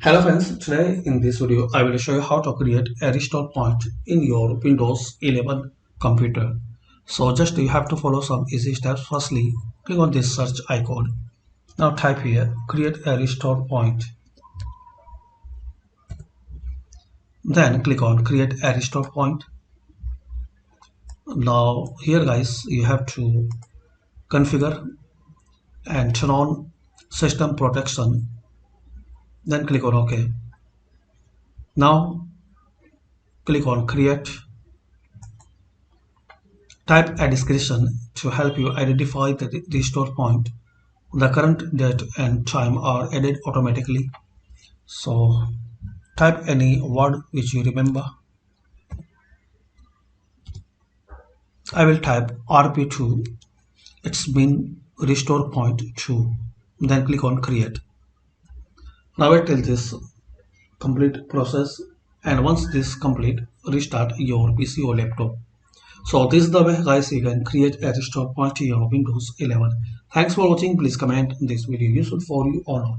Hello friends, today in this video I will show you how to create a restore point in your Windows 11 computer. So just you have to follow some easy steps. Firstly, click on this search icon. Now type here create a restore point. Then click on create a restore point. Now here guys you have to configure and turn on system protection. Then click on OK. Now click on create. Type a description to help you identify the restore point. The current date and time are added automatically. So type any word which you remember. I will type RP2. It's been restore point 2. Then click on create. Now wait till this complete process, and once this complete, restart your PC or laptop. So this is the way guys you can create a restore point to your Windows 11. Thanks for watching. Please comment this video useful for you or not.